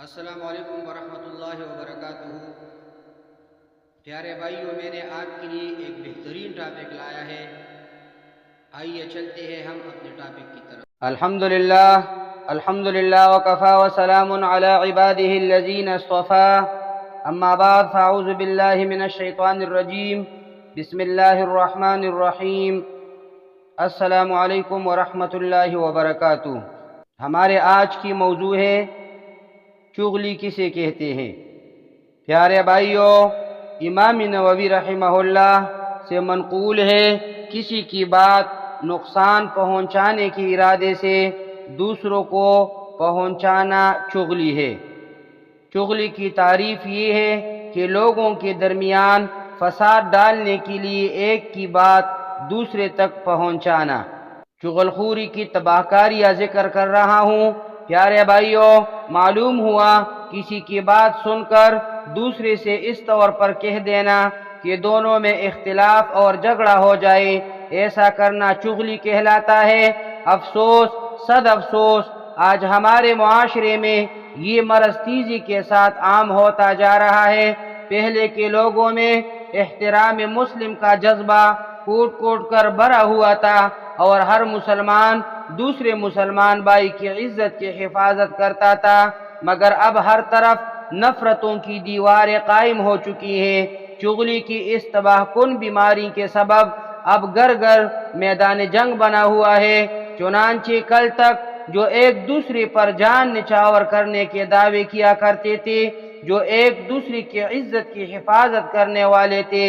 السلام علیکم ورحمۃ اللہ وبرکاتہ۔ پیارے بھائیوں، میں نے آپ کے لیے ایک بہترین ٹاپک لایا ہے۔ آئیے چلتے ہیں ہم اپنے ٹاپک کی طرف۔ الحمدللہ وکفا وسلام علی عباده الذین اصطفا، اما بعد فاعوذ باللہ من الشیطان الرجیم، بسم اللہ الرحمن الرحیم۔ السلام علیکم ورحمۃ اللہ وبرکاتہ۔ ہمارے آج کی موضوع ہے چغلی کسے کہتے ہیں۔ پیارے بھائیوں، امام نووی رحمہ اللہ سے منقول ہے، کسی کی بات نقصان پہنچانے کے ارادے سے دوسروں کو پہنچانا چغلی ہے۔ چغلی کی تعریف یہ ہے کہ لوگوں کے درمیان فساد ڈالنے کے لیے ایک کی بات دوسرے تک پہنچانا۔ چغل خوری کی تباہ کاریاں ذکر کر رہا ہوں۔ پیارے بھائیوں، معلوم ہوا کسی کی بات سن کر دوسرے سے اس طور پر کہہ دینا کہ دونوں میں اختلاف اور جھگڑا ہو جائے، ایسا کرنا چغلی کہلاتا ہے۔ افسوس، صد افسوس، آج ہمارے معاشرے میں یہ مرض تیزی کے ساتھ عام ہوتا جا رہا ہے۔ پہلے کے لوگوں میں احترام مسلم کا جذبہ کوٹ کوٹ کر بھرا ہوا تھا اور ہر مسلمان دوسرے مسلمان بھائی کی عزت کی حفاظت کرتا تھا، مگر اب ہر طرف نفرتوں کی دیواریں قائم ہو چکی ہیں۔ چغلی کی اس تباہ کن بیماری کے سبب اب گھر گھر میدان جنگ بنا ہوا ہے۔ چنانچہ کل تک جو ایک دوسرے پر جان نچھاور کرنے کے دعوے کیا کرتے تھے، جو ایک دوسرے کی عزت کی حفاظت کرنے والے تھے،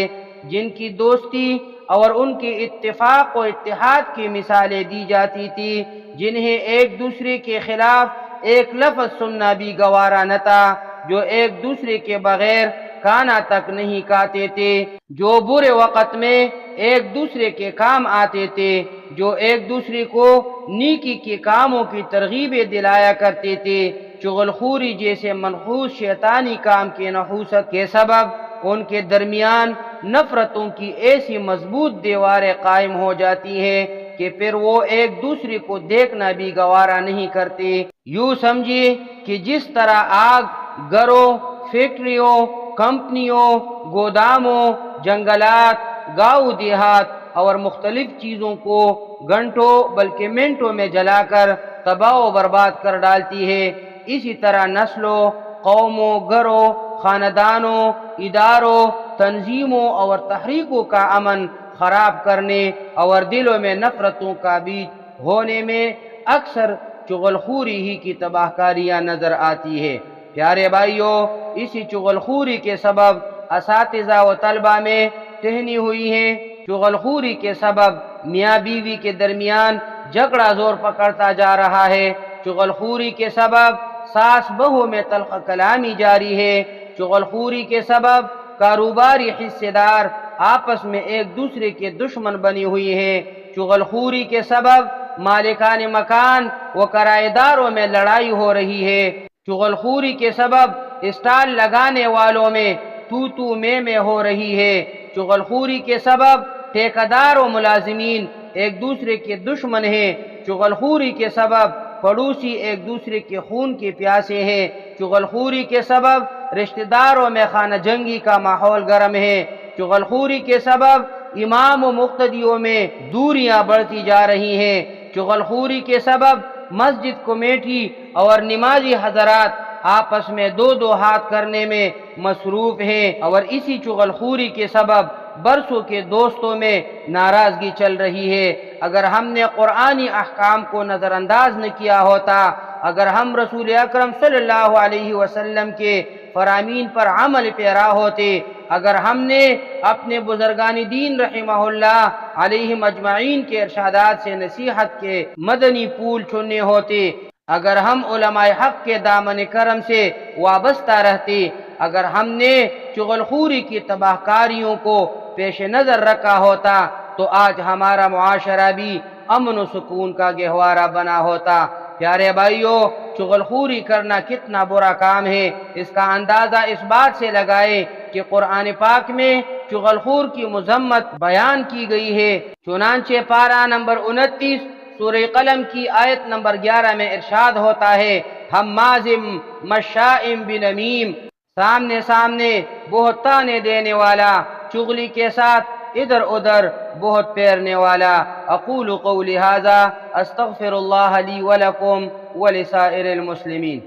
جن کی دوستی اور ان کے اتفاق و اتحاد کی مثالیں دی جاتی تھی، جنہیں ایک دوسرے کے خلاف ایک لفظ سننا بھی گوارا نہ تھا، جو ایک دوسرے کے بغیر کھانا تک نہیں کھاتے تھے، جو برے وقت میں ایک دوسرے کے کام آتے تھے، جو ایک دوسرے کو نیکی کے کاموں کی ترغیبیں دلایا کرتے تھے، چغل خوری جیسے منحوس شیطانی کام کے نحوست کے سبب ان کے درمیان نفرتوں کی ایسی مضبوط دیواریں قائم ہو جاتی ہیں کہ پھر وہ ایک دوسرے کو دیکھنا بھی گوارا نہیں کرتے۔ یوں سمجھیے کہ جس طرح آگ گھروں، فیکٹریوں، کمپنیوں، گوداموں، جنگلات، گاؤں دیہات اور مختلف چیزوں کو گھنٹوں بلکہ منٹوں میں جلا کر تباہ و برباد کر ڈالتی ہے، اسی طرح نسلوں، قوموں، گھروں، خاندانوں، اداروں، تنظیموں اور تحریکوں کا امن خراب کرنے اور دلوں میں نفرتوں کا بیج ہونے میں اکثر چغل خوری ہی کی تباہ کاریاں نظر آتی ہے۔ پیارے بھائیوں، اسی چغل خوری کے سبب اساتذہ و طلبہ میں ٹہنی ہوئی ہے۔ چغل خوری کے سبب میاں بیوی کے درمیان جھگڑا زور پکڑتا جا رہا ہے۔ چغل خوری کے سبب ساس بہو میں تلخ کلامی جاری ہے۔ چغل خوری کے سبب کاروباری حصے دار آپس میں ایک دوسرے کے دشمن بنی ہوئی ہیں۔ چغل خوری کے سبب مالکان مکان و کرایہ داروں میں لڑائی ہو رہی ہے۔ چغل خوری کے سبب اسٹال لگانے والوں میں تو تو میں ہو رہی ہے۔ چغل خوری کے سبب ٹھیکیدار و ملازمین ایک دوسرے کے دشمن ہیں۔ چغل خوری کے سبب پڑوسی ایک دوسرے کے خون کے پیاسے ہیں۔ چغل خوری کے سبب رشتہ داروں میں خانہ جنگی کا ماحول گرم ہے۔ چغل خوری کے سبب امام و مقتدیوں میں دوریاں بڑھتی جا رہی ہیں۔ چغل خوری کے سبب مسجد کمیٹی اور نمازی حضرات آپس میں دو ہاتھ کرنے میں مصروف ہیں، اور اسی چغل خوری کے سبب برسوں کے دوستوں میں ناراضگی چل رہی ہے۔ اگر ہم نے قرآنی احکام کو نظر انداز نہ کیا ہوتا، اگر ہم رسول اکرم صلی اللہ علیہ وسلم کے فرامین پر عمل پیرا ہوتے، اگر ہم نے اپنے بزرگان دین رحمہ اللہ علیہم اجمعین کے ارشادات سے نصیحت کے مدنی پھول چننے ہوتے، اگر ہم علماء حق کے دامن کرم سے وابستہ رہتے، اگر ہم نے چغل خوری کی تباہ کاریوں کو پیش نظر رکھا ہوتا، تو آج ہمارا معاشرہ بھی امن و سکون کا گہوارہ بنا ہوتا۔ پیارے بھائیوں، چغل خوری کرنا کتنا برا کام ہے، اس کا اندازہ اس بات سے لگائے کہ قرآن پاک میں چغل خور کی مذمت بیان کی گئی ہے۔ چنانچہ پارہ نمبر 29 سورہ قلم کی آیت نمبر 11 میں ارشاد ہوتا ہے ہمازم مشائم بنمیم، سامنے سامنے بہت تانے دینے والا، چغلی کے ساتھ ادھر ادھر بہت پھیرنے والا۔ اقول قولی ھذا استغفر اللہ لی ولکم ولسائر المسلمین۔